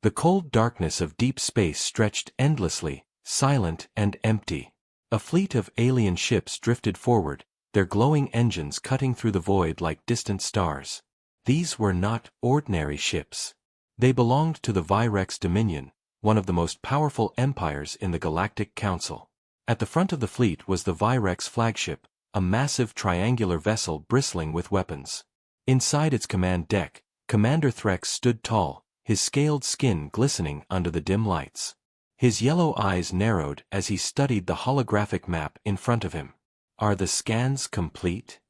The cold darkness of deep space stretched endlessly, silent and empty. A fleet of alien ships drifted forward, their glowing engines cutting through the void like distant stars. These were not ordinary ships. They belonged to the Virex Dominion, one of the most powerful empires in the Galactic Council. At the front of the fleet was the Virex flagship, a massive triangular vessel bristling with weapons. Inside its command deck, Commander Threx stood tall, his scaled skin glistening under the dim lights. His yellow eyes narrowed as he studied the holographic map in front of him. "Are the scans complete?"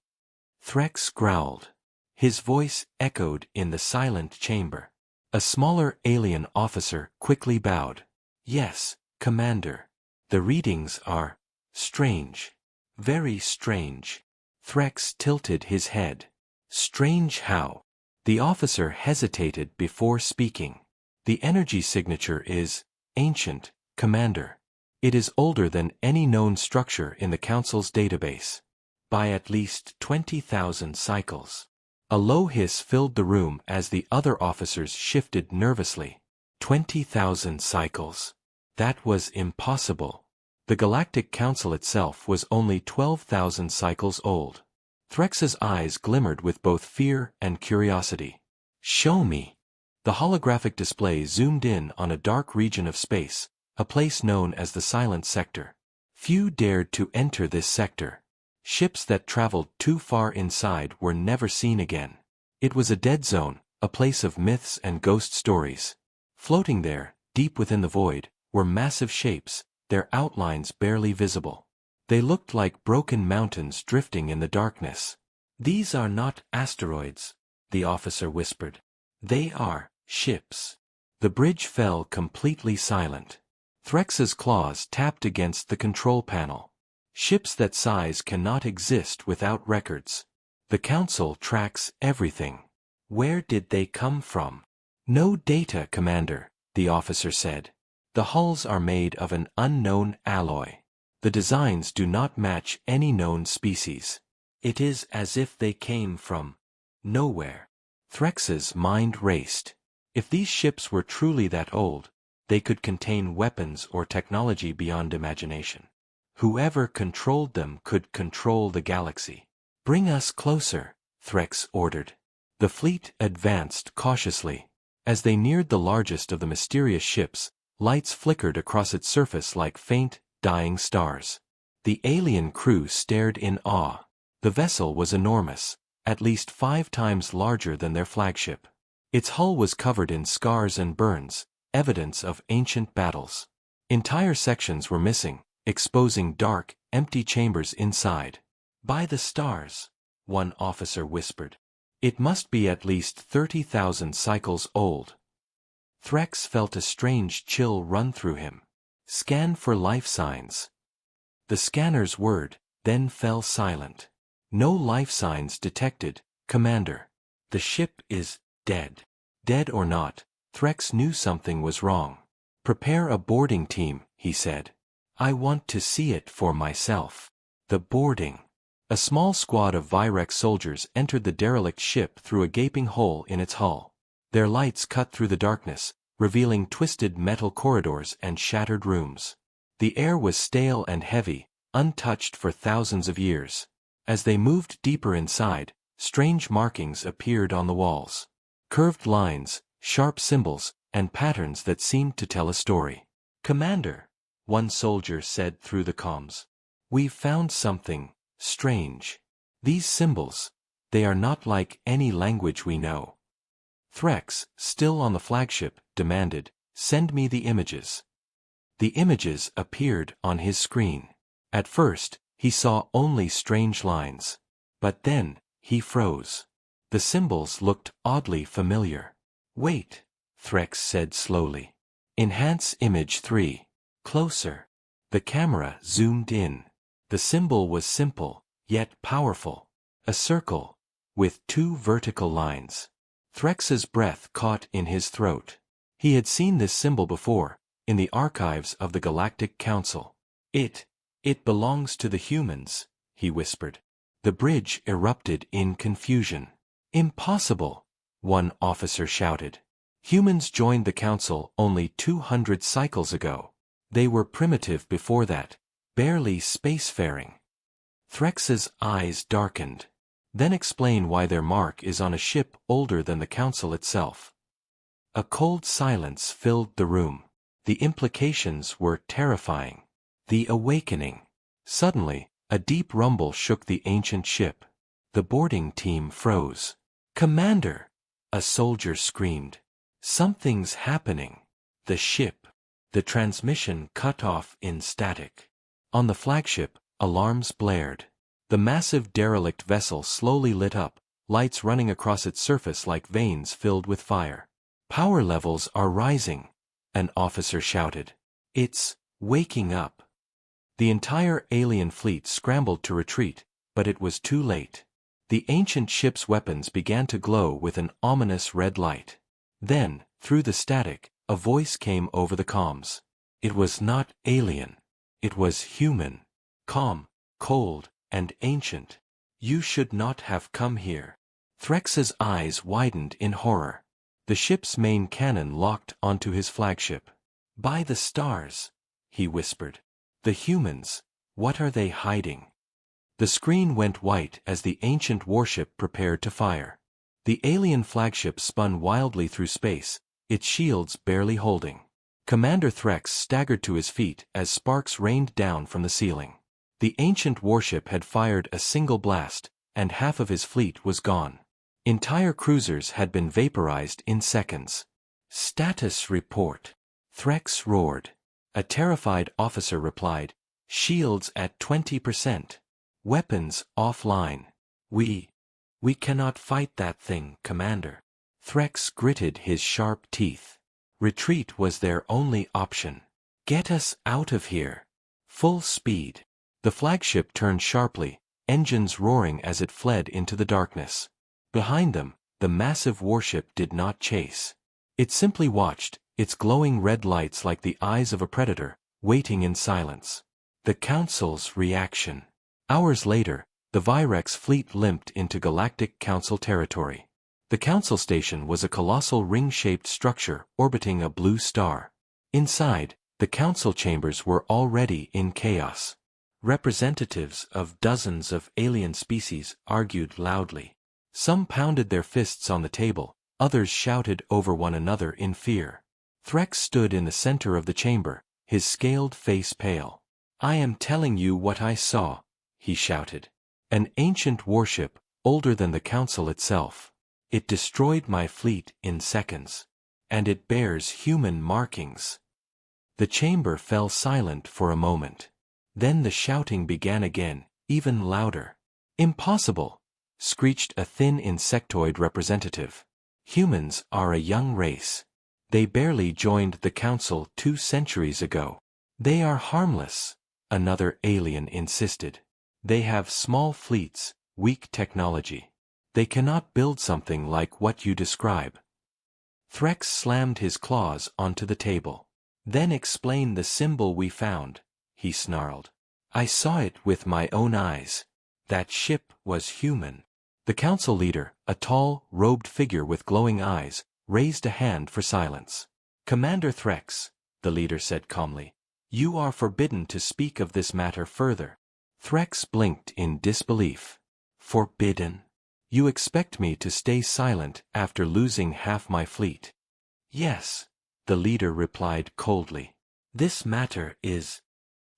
Threx growled. His voice echoed in the silent chamber. A smaller alien officer quickly bowed. "Yes, Commander. The readings are strange. Very strange." Threx tilted his head. "Strange how?" The officer hesitated before speaking. "The energy signature is ancient, Commander. It is older than any known structure in the Council's database. By at least 20,000 cycles." A low hiss filled the room as the other officers shifted nervously. 20,000 cycles. That was impossible. The Galactic Council itself was only 12,000 cycles old. Threx's eyes glimmered with both fear and curiosity. "Show me." The holographic display zoomed in on a dark region of space, a place known as the Silent Sector. Few dared to enter this sector. Ships that traveled too far inside were never seen again. It was a dead zone, a place of myths and ghost stories. Floating there, deep within the void, were massive shapes, their outlines barely visible. They looked like broken mountains drifting in the darkness. "These are not asteroids," the officer whispered. "They are ships." The bridge fell completely silent. Threx's claws tapped against the control panel. "Ships that size cannot exist without records. The Council tracks everything." "Where did they come from?" "No data, Commander," the officer said. "The hulls are made of an unknown alloy. The designs do not match any known species. It is as if they came from nowhere." Threx's mind raced. If these ships were truly that old, they could contain weapons or technology beyond imagination. Whoever controlled them could control the galaxy. "Bring us closer," Threx ordered. The fleet advanced cautiously. As they neared the largest of the mysterious ships, lights flickered across its surface like faint, dying stars. The alien crew stared in awe. The vessel was enormous, at least 5 times larger than their flagship. Its hull was covered in scars and burns, evidence of ancient battles. Entire sections were missing, exposing dark, empty chambers inside. "By the stars," one officer whispered. "It must be at least 30,000 cycles old." Threx felt a strange chill run through him. "Scan for life signs." The scanner's word then fell silent. "No life signs detected, Commander. The ship is dead." Dead or not, Threx knew something was wrong. "Prepare a boarding team," he said. "I want to see it for myself." The boarding. A small squad of Virex soldiers entered the derelict ship through a gaping hole in its hull. Their lights cut through the darkness, revealing twisted metal corridors and shattered rooms. The air was stale and heavy, untouched for thousands of years. As they moved deeper inside, strange markings appeared on the walls. Curved lines, sharp symbols, and patterns that seemed to tell a story. "Commander," one soldier said through the comms, "we've found something strange. These symbols, they are not like any language we know." Threx, still on the flagship, demanded, "Send me the images." The images appeared on his screen. At first, he saw only strange lines. But then, he froze. The symbols looked oddly familiar. "Wait," Threx said slowly. "Enhance image 3. Closer." The camera zoomed in. The symbol was simple, yet powerful. A circle, with 2 vertical lines. Threx's breath caught in his throat. He had seen this symbol before, in the archives of the Galactic Council. It belongs to the humans," he whispered. The bridge erupted in confusion. "Impossible!" one officer shouted. Humans joined the Council only 200 cycles ago. They were primitive before that, barely spacefaring. Threx's eyes darkened. Then explain why their mark is on a ship older than the Council itself. A cold silence filled the room. The implications were terrifying. The awakening. Suddenly, a deep rumble shook the ancient ship. The boarding team froze. "Commander!" a soldier screamed. "Something's happening." The ship. The transmission cut off in static. On the flagship, alarms blared. The massive derelict vessel slowly lit up, lights running across its surface like veins filled with fire. "Power levels are rising," an officer shouted. "It's waking up." The entire alien fleet scrambled to retreat, but it was too late. The ancient ship's weapons began to glow with an ominous red light. Then, through the static, a voice came over the comms. It was not alien. It was human. Calm, cold, and ancient. "You should not have come here." Threx's eyes widened in horror. The ship's main cannon locked onto his flagship. "By the stars," he whispered. "The humans, what are they hiding?" The screen went white as the ancient warship prepared to fire. The alien flagship spun wildly through space, its shields barely holding. Commander Threx staggered to his feet as sparks rained down from the ceiling. The ancient warship had fired a single blast, and half of his fleet was gone. Entire cruisers had been vaporized in seconds. "Status report," Threx roared. A terrified officer replied, "Shields at 20%. Weapons offline. We cannot fight that thing, Commander." Threx gritted his sharp teeth. Retreat was their only option. "Get us out of here. Full speed." The flagship turned sharply, engines roaring as it fled into the darkness. Behind them, the massive warship did not chase. It simply watched, its glowing red lights like the eyes of a predator, waiting in silence. The Council's reaction. Hours later, the Virex fleet limped into Galactic Council territory. The Council station was a colossal ring-shaped structure orbiting a blue star. Inside, the Council chambers were already in chaos. Representatives of dozens of alien species argued loudly. Some pounded their fists on the table, others shouted over one another in fear. Threx stood in the center of the chamber, his scaled face pale. "I am telling you what I saw," he shouted. "An ancient warship, older than the Council itself. It destroyed my fleet in seconds. And it bears human markings." The chamber fell silent for a moment. Then the shouting began again, even louder. "Impossible!" screeched a thin insectoid representative. "Humans are a young race. They barely joined the Council 2 centuries ago. They are harmless," another alien insisted. "They have small fleets, weak technology. They cannot build something like what you describe." Threx slammed his claws onto the table. "Then explain the symbol we found," he snarled. "I saw it with my own eyes. That ship was human." The Council leader, a tall, robed figure with glowing eyes, raised a hand for silence. "Commander Threx," the leader said calmly, "you are forbidden to speak of this matter further." Threx blinked in disbelief. "Forbidden? You expect me to stay silent after losing half my fleet?" "Yes," the leader replied coldly. "This matter is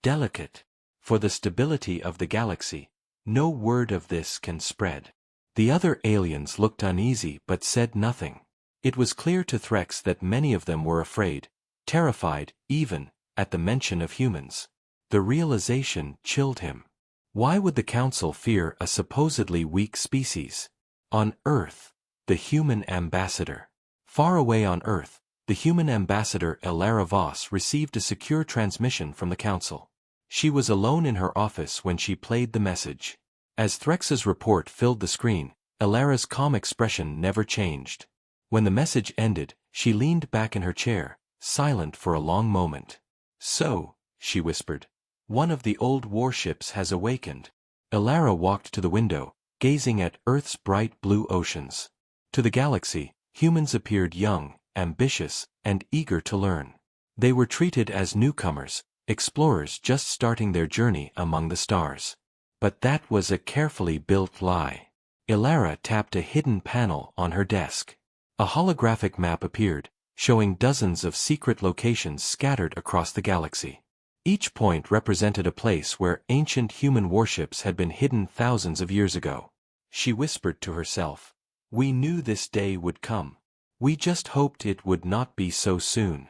delicate. For the stability of the galaxy, no word of this can spread." The other aliens looked uneasy but said nothing. It was clear to Threx that many of them were afraid, terrified, even, at the mention of humans. The realization chilled him. Why would the Council fear a supposedly weak species? On Earth, the human ambassador. Far away on Earth, the human ambassador Elara Voss received a secure transmission from the Council. She was alone in her office when she played the message. As Threx's report filled the screen, Elara's calm expression never changed. When the message ended, she leaned back in her chair, silent for a long moment. "So," she whispered, "one of the old warships has awakened." Elara walked to the window, gazing at Earth's bright blue oceans. To the galaxy, humans appeared young, ambitious, and eager to learn. They were treated as newcomers, explorers just starting their journey among the stars. But that was a carefully built lie. Ilara tapped a hidden panel on her desk. A holographic map appeared, showing dozens of secret locations scattered across the galaxy. Each point represented a place where ancient human warships had been hidden thousands of years ago. She whispered to herself, "We knew this day would come. We just hoped it would not be so soon."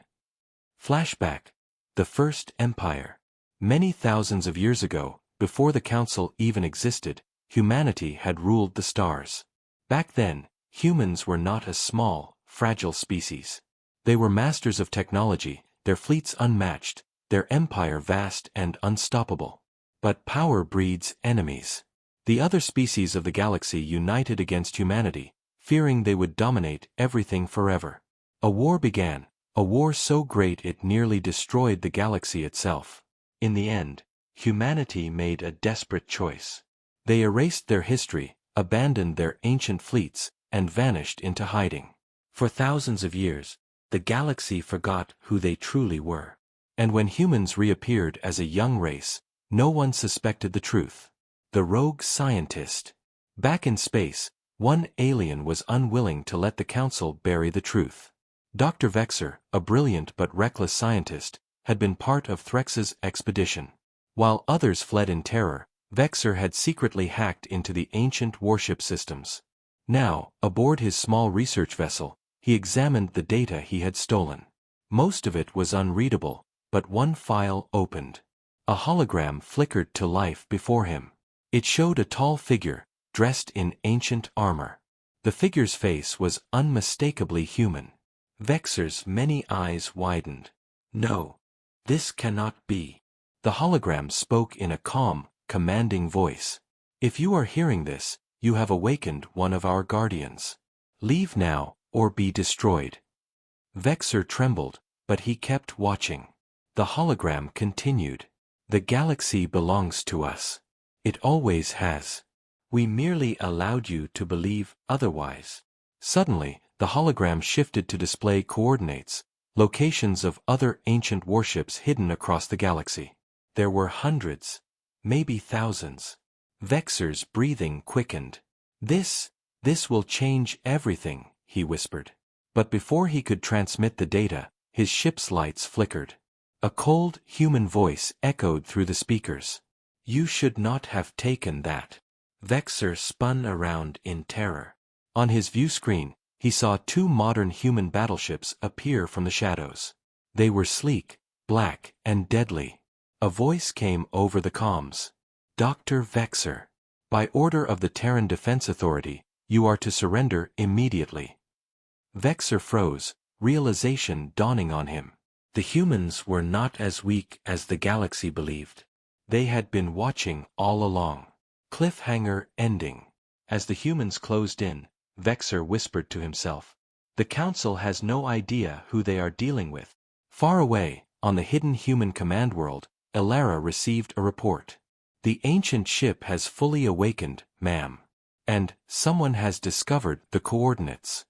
Flashback. The First Empire. Many thousands of years ago, before the Council even existed, humanity had ruled the stars. Back then, humans were not a small, fragile species. They were masters of technology, their fleets unmatched, their empire vast and unstoppable. But power breeds enemies. The other species of the galaxy united against humanity, fearing they would dominate everything forever. A war began, a war so great it nearly destroyed the galaxy itself. In the end, humanity made a desperate choice. They erased their history, abandoned their ancient fleets, and vanished into hiding. For thousands of years, the galaxy forgot who they truly were. And when humans reappeared as a young race, no one suspected the truth. The rogue scientist. Back in space, one alien was unwilling to let the Council bury the truth. Dr. Vexer, a brilliant but reckless scientist, had been part of Threx's expedition. While others fled in terror, Vexer had secretly hacked into the ancient warship systems. Now, aboard his small research vessel, he examined the data he had stolen. Most of it was unreadable, but one file opened. A hologram flickered to life before him. It showed a tall figure, dressed in ancient armor. The figure's face was unmistakably human. Vexer's many eyes widened. "No. This cannot be." The hologram spoke in a calm, commanding voice. "If you are hearing this, you have awakened one of our guardians. Leave now, or be destroyed." Vexer trembled, but he kept watching. The hologram continued. "The galaxy belongs to us. It always has. We merely allowed you to believe otherwise." Suddenly, the hologram shifted to display coordinates, locations of other ancient warships hidden across the galaxy. There were hundreds, maybe thousands. Vexer's breathing quickened. This will change everything," he whispered. But before he could transmit the data, his ship's lights flickered. A cold, human voice echoed through the speakers. "You should not have taken that." Vexer spun around in terror. On his view screen, he saw two modern human battleships appear from the shadows. They were sleek, black, and deadly. A voice came over the comms. "Dr. Vexer. By order of the Terran Defense Authority, you are to surrender immediately." Vexer froze, realization dawning on him. The humans were not as weak as the galaxy believed. They had been watching all along. Cliffhanger ending. As the humans closed in, Vexer whispered to himself, "The Council has no idea who they are dealing with." Far away, on the hidden human command world, Ilara received a report. "The ancient ship has fully awakened, ma'am. And someone has discovered the coordinates."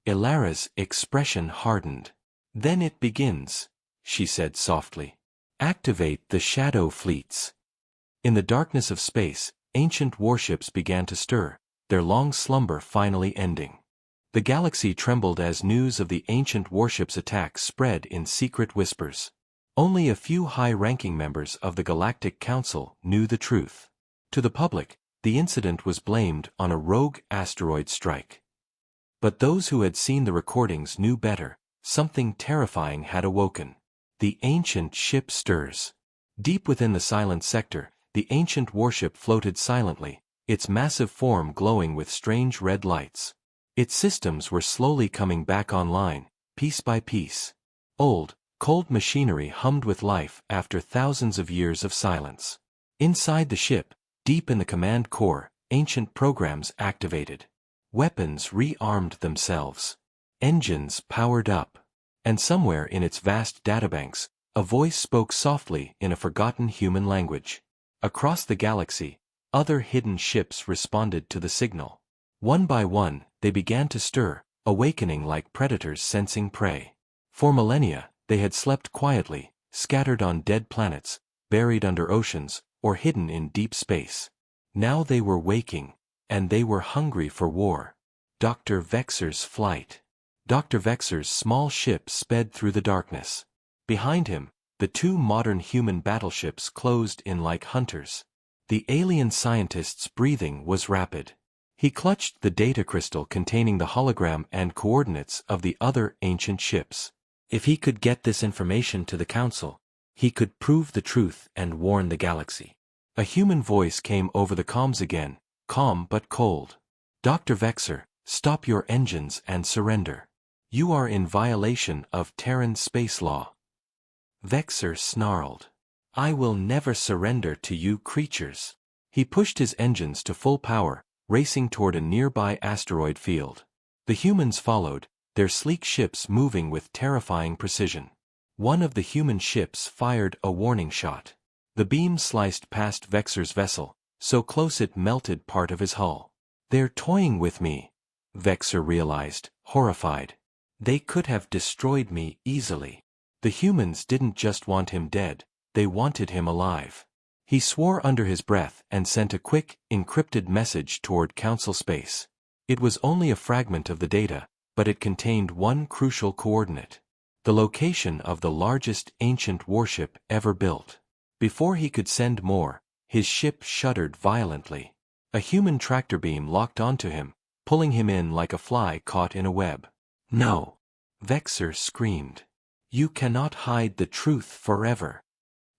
Ilara's expression hardened. "Then it begins," she said softly. "Activate the shadow fleets." In the darkness of space, ancient warships began to stir, their long slumber finally ending. The galaxy trembled as news of the ancient warships' attack spread in secret whispers. Only a few high-ranking members of the Galactic Council knew the truth. To the public, the incident was blamed on a rogue asteroid strike. But those who had seen the recordings knew better. Something terrifying had awoken. The ancient ship stirs. Deep within the silent sector, the ancient warship floated silently, its massive form glowing with strange red lights. Its systems were slowly coming back online, piece by piece. Old, cold machinery hummed with life after thousands of years of silence. Inside the ship, deep in the command core, ancient programs activated. Weapons rearmed themselves. Engines powered up. And somewhere in its vast databanks, a voice spoke softly in a forgotten human language. Across the galaxy, other hidden ships responded to the signal. One by one, they began to stir, awakening like predators sensing prey. For millennia, they had slept quietly, scattered on dead planets, buried under oceans, or hidden in deep space. Now they were waking, and they were hungry for war. Dr. Vexer's flight. Dr. Vexer's small ship sped through the darkness. Behind him, the two modern human battleships closed in like hunters. The alien scientist's breathing was rapid. He clutched the data crystal containing the hologram and coordinates of the other ancient ships. If he could get this information to the Council, he could prove the truth and warn the galaxy. A human voice came over the comms again, calm but cold. Dr. Vexer, stop your engines and surrender. You are in violation of Terran space law. Vexer snarled. I will never surrender to you creatures. He pushed his engines to full power, racing toward a nearby asteroid field. The humans followed, their sleek ships moving with terrifying precision. One of the human ships fired a warning shot. The beam sliced past Vexer's vessel, so close it melted part of his hull. They're toying with me, Vexer realized, horrified. They could have destroyed me easily. The humans didn't just want him dead, they wanted him alive. He swore under his breath and sent a quick, encrypted message toward Council space. It was only a fragment of the data, but it contained one crucial coordinate: the location of the largest ancient warship ever built. Before he could send more, his ship shuddered violently. A human tractor beam locked onto him, pulling him in like a fly caught in a web. No! Vexer screamed. You cannot hide the truth forever.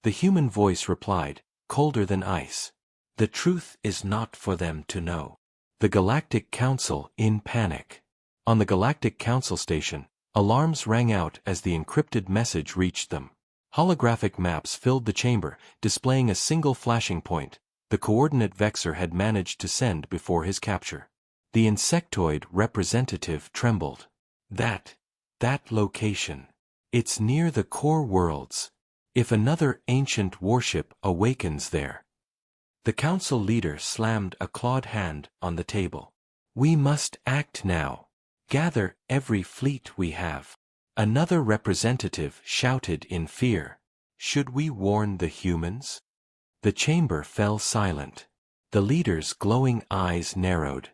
The human voice replied, colder than ice. The truth is not for them to know. The Galactic Council in panic. On the Galactic Council station, alarms rang out as the encrypted message reached them. Holographic maps filled the chamber, displaying a single flashing point, the coordinate Vexer had managed to send before his capture. The insectoid representative trembled. That location. It's near the core worlds. If another ancient warship awakens there. The council leader slammed a clawed hand on the table. We must act now. Gather every fleet we have. Another representative shouted in fear. Should we warn the humans? The chamber fell silent. The leader's glowing eyes narrowed.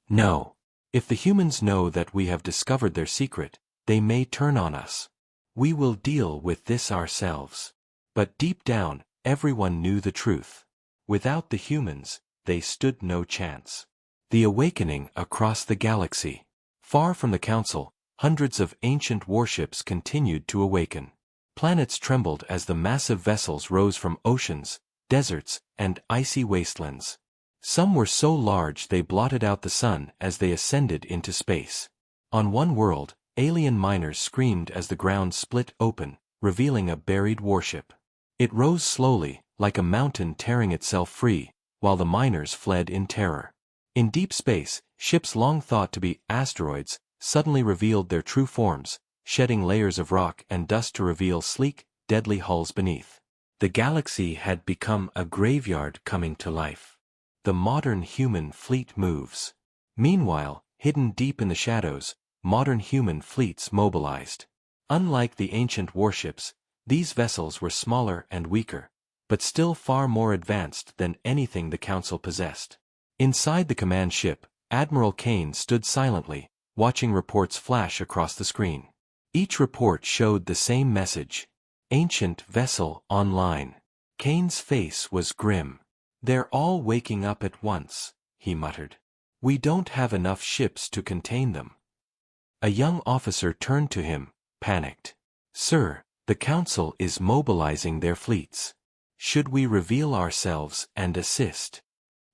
No. If the humans know that we have discovered their secret, they may turn on us. We will deal with this ourselves. But deep down, everyone knew the truth. Without the humans, they stood no chance. The awakening across the galaxy. Far from the council, hundreds of ancient warships continued to awaken. Planets trembled as the massive vessels rose from oceans, deserts, and icy wastelands. Some were so large they blotted out the sun as they ascended into space. On one world, alien miners screamed as the ground split open, revealing a buried warship. It rose slowly, like a mountain tearing itself free, while the miners fled in terror. In deep space, ships long thought to be asteroids suddenly revealed their true forms, shedding layers of rock and dust to reveal sleek, deadly hulls beneath. The galaxy had become a graveyard coming to life. The modern human fleet moves. Meanwhile, hidden deep in the shadows, modern human fleets mobilized. Unlike the ancient warships, these vessels were smaller and weaker, but still far more advanced than anything the Council possessed. Inside the command ship, Admiral Kane stood silently, watching reports flash across the screen. Each report showed the same message. Ancient vessel online. Kane's face was grim. They're all waking up at once, he muttered. We don't have enough ships to contain them. A young officer turned to him, panicked. Sir, the Council is mobilizing their fleets. Should we reveal ourselves and assist?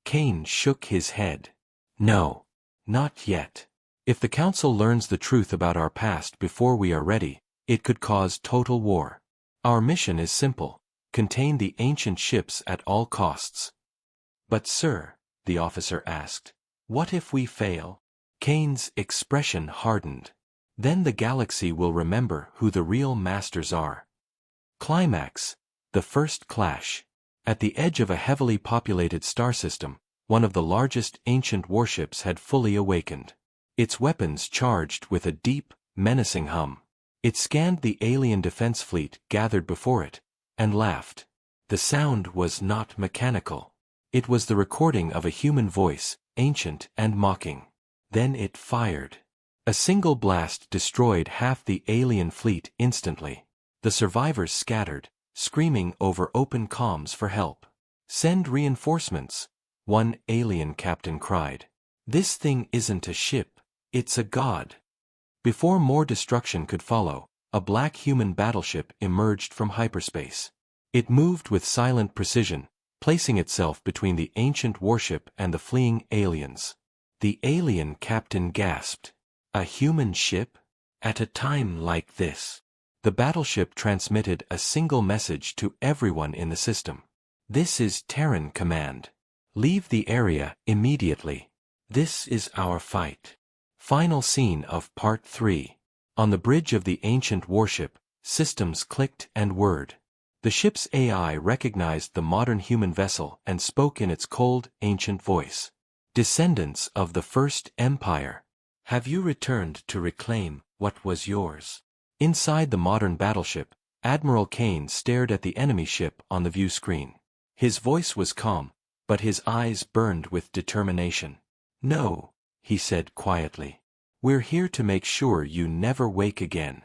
Kane shook his head. No. Not yet. If the Council learns the truth about our past before we are ready, it could cause total war. Our mission is simple: contain the ancient ships at all costs. But sir, the officer asked, what if we fail? Kane's expression hardened. Then the galaxy will remember who the real masters are. Climax. The first clash. At the edge of a heavily populated star system, one of the largest ancient warships had fully awakened. its weapons charged with a deep, menacing hum. It scanned the alien defense fleet gathered before it, and laughed. The sound was not mechanical. It was the recording of a human voice, ancient and mocking. Then it fired. A single blast destroyed half the alien fleet instantly. The survivors scattered, screaming over open comms for help. "Send reinforcements," one alien captain cried. "This thing isn't a ship, it's a god." Before more destruction could follow, a black human battleship emerged from hyperspace. It moved with silent precision, placing itself between the ancient warship and the fleeing aliens. The alien captain gasped. "A human ship? At a time like this?" The battleship transmitted a single message to everyone in the system. "This is Terran Command. Leave the area immediately. This is our fight." Final scene of Part 3. On the bridge of the ancient warship, systems clicked and whirred. The ship's AI recognized the modern human vessel and spoke in its cold, ancient voice. "Descendants of the First Empire, have you returned to reclaim what was yours?" Inside the modern battleship, Admiral Kane stared at the enemy ship on the view screen. His voice was calm, but his eyes burned with determination. "No," he said quietly. "We're here to make sure you never wake again."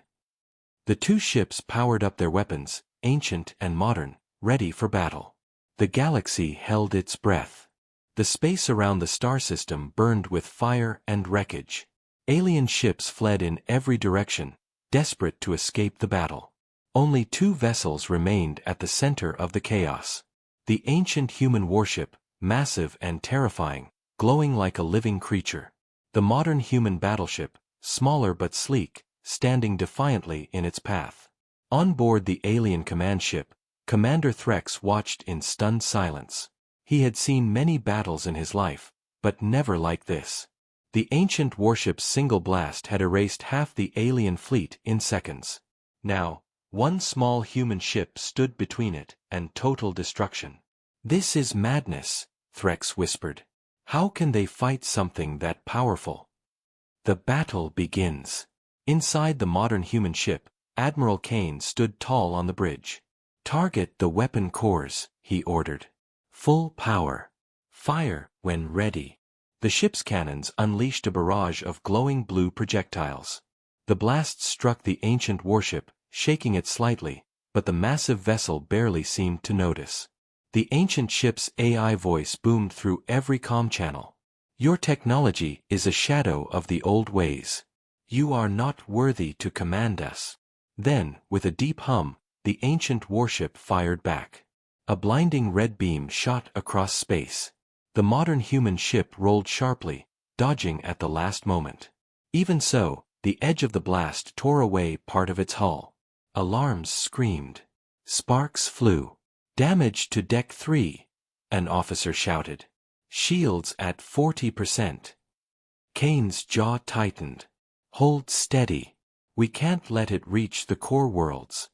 The two ships powered up their weapons, ancient and modern, ready for battle. The galaxy held its breath. The space around the star system burned with fire and wreckage. Alien ships fled in every direction, desperate to escape the battle. Only two vessels remained at the center of the chaos. The ancient human warship, massive and terrifying, glowing like a living creature. The modern human battleship, smaller but sleek, standing defiantly in its path. On board the alien command ship, Commander Threx watched in stunned silence. He had seen many battles in his life, but never like this. The ancient warship's single blast had erased half the alien fleet in seconds. Now, one small human ship stood between it and total destruction. "This is madness," Threx whispered. "How can they fight something that powerful?" The battle begins. Inside the modern human ship, Admiral Kane stood tall on the bridge. "Target the weapon cores," he ordered. "Full power. Fire when ready." The ship's cannons unleashed a barrage of glowing blue projectiles. The blasts struck the ancient warship, shaking it slightly, but the massive vessel barely seemed to notice. The ancient ship's AI voice boomed through every comm channel. "Your technology is a shadow of the old ways. You are not worthy to command us." Then, with a deep hum, the ancient warship fired back. A blinding red beam shot across space. The modern human ship rolled sharply, dodging at the last moment. Even so, the edge of the blast tore away part of its hull. Alarms screamed. Sparks flew. "Damage to Deck 3, an officer shouted. "Shields at 40%. Kane's jaw tightened. "Hold steady. We can't let it reach the core worlds."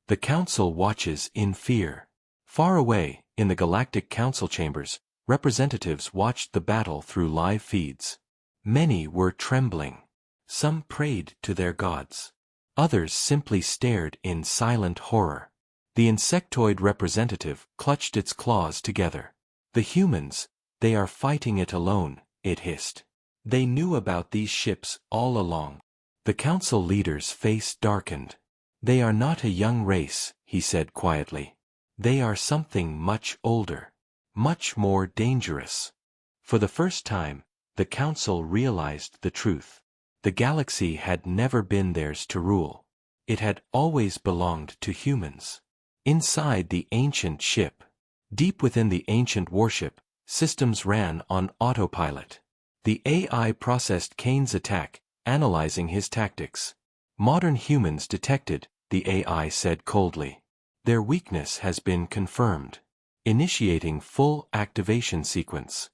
The Council watches in fear. Far away, in the Galactic Council chambers, representatives watched the battle through live feeds. Many were trembling. Some prayed to their gods. Others simply stared in silent horror. The insectoid representative clutched its claws together. "The humans, they are fighting it alone," it hissed. "They knew about these ships all along." The council leader's face darkened. "They are not a young race," he said quietly. "They are something much older. Much more dangerous." For the first time, the council realized the truth. The galaxy had never been theirs to rule. It had always belonged to humans. Inside the ancient ship, deep within the ancient warship, systems ran on autopilot. The AI processed Kane's attack, analyzing his tactics. "Modern humans detected," the AI said coldly. "Their weakness has been confirmed. Initiating full activation sequence."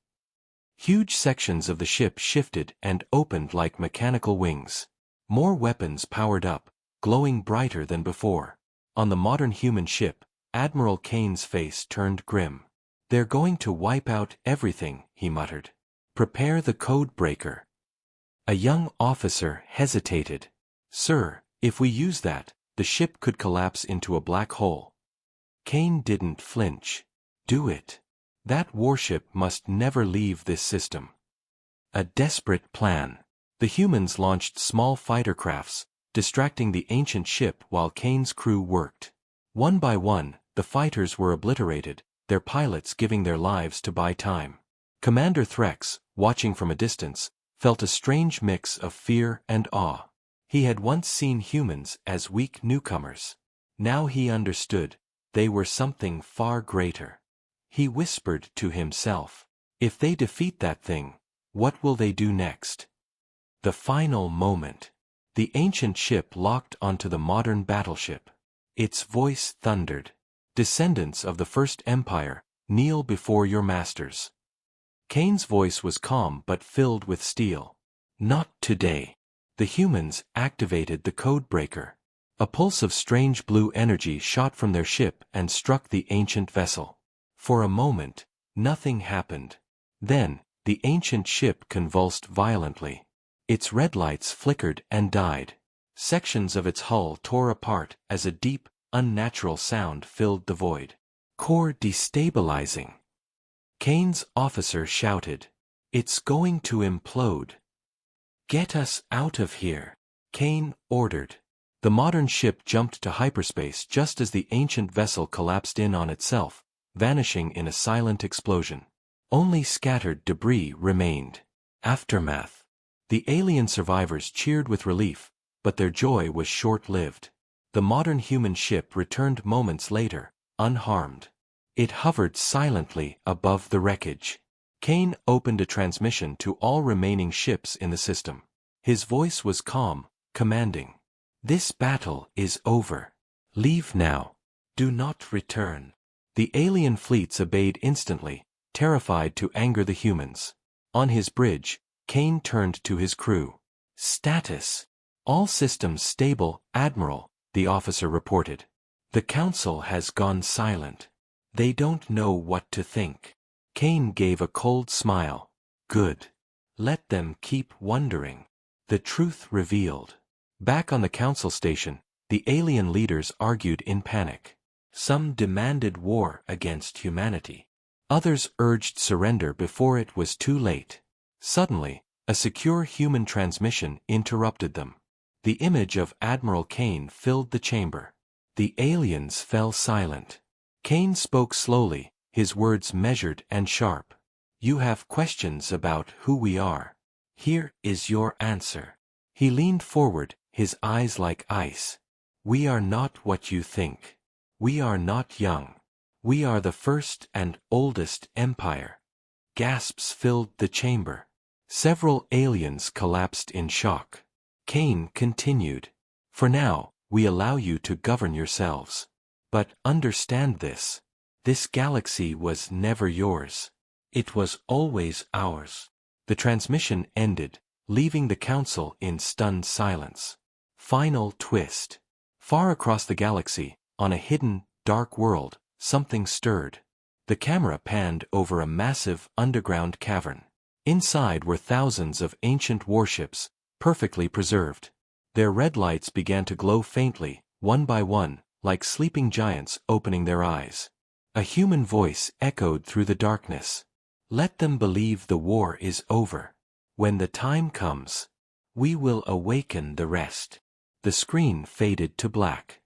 Huge sections of the ship shifted and opened like mechanical wings. More weapons powered up, glowing brighter than before. On the modern human ship, Admiral Kane's face turned grim. "They're going to wipe out everything," he muttered. "Prepare the code breaker." A young officer hesitated. "Sir, if we use that, the ship could collapse into a black hole." Kane didn't flinch. "Do it. That warship must never leave this system." A desperate plan. The humans launched small fighter crafts, distracting the ancient ship while Kane's crew worked. One by one, the fighters were obliterated, their pilots giving their lives to buy time. Commander Threx, watching from a distance, felt a strange mix of fear and awe. He had once seen humans as weak newcomers. Now he understood, they were something far greater. He whispered to himself, "If they defeat that thing, what will they do next?" The final moment. The ancient ship locked onto the modern battleship. Its voice thundered. "Descendants of the First Empire, kneel before your masters." Kane's voice was calm but filled with steel. "Not today." The humans activated the code breaker. A pulse of strange blue energy shot from their ship and struck the ancient vessel. For a moment, nothing happened. Then, the ancient ship convulsed violently. Its red lights flickered and died. Sections of its hull tore apart as a deep, unnatural sound filled the void. "Core destabilizing." Kane's officer shouted. "It's going to implode." "Get us out of here," Kane ordered. The modern ship jumped to hyperspace just as the ancient vessel collapsed in on itself, vanishing in a silent explosion. Only scattered debris remained. Aftermath. The alien survivors cheered with relief, but their joy was short-lived. The modern human ship returned moments later, unharmed. It hovered silently above the wreckage. Kane opened a transmission to all remaining ships in the system. His voice was calm, commanding. "This battle is over. Leave now. Do not return." The alien fleets obeyed instantly, terrified to anger the humans. On his bridge, Kane turned to his crew. "Status. All systems stable, Admiral," the officer reported. "The Council has gone silent. They don't know what to think." Kane gave a cold smile. "Good. Let them keep wondering." The truth revealed. Back on the Council station, the alien leaders argued in panic. Some demanded war against humanity. Others urged surrender before it was too late. Suddenly, a secure human transmission interrupted them. The image of Admiral Kane filled the chamber. The aliens fell silent. Kane spoke slowly, his words measured and sharp. "You have questions about who we are. Here is your answer." He leaned forward, his eyes like ice. "We are not what you think. We are not young. We are the first and oldest empire." Gasps filled the chamber. Several aliens collapsed in shock. Kane continued. "For now, we allow you to govern yourselves. But understand this. This galaxy was never yours. It was always ours." The transmission ended, leaving the Council in stunned silence. Final twist. Far across the galaxy, on a hidden, dark world, something stirred. The camera panned over a massive underground cavern. Inside were thousands of ancient warships, perfectly preserved. Their red lights began to glow faintly, one by one, like sleeping giants opening their eyes. A human voice echoed through the darkness. "Let them believe the war is over. When the time comes, we will awaken the rest." The screen faded to black.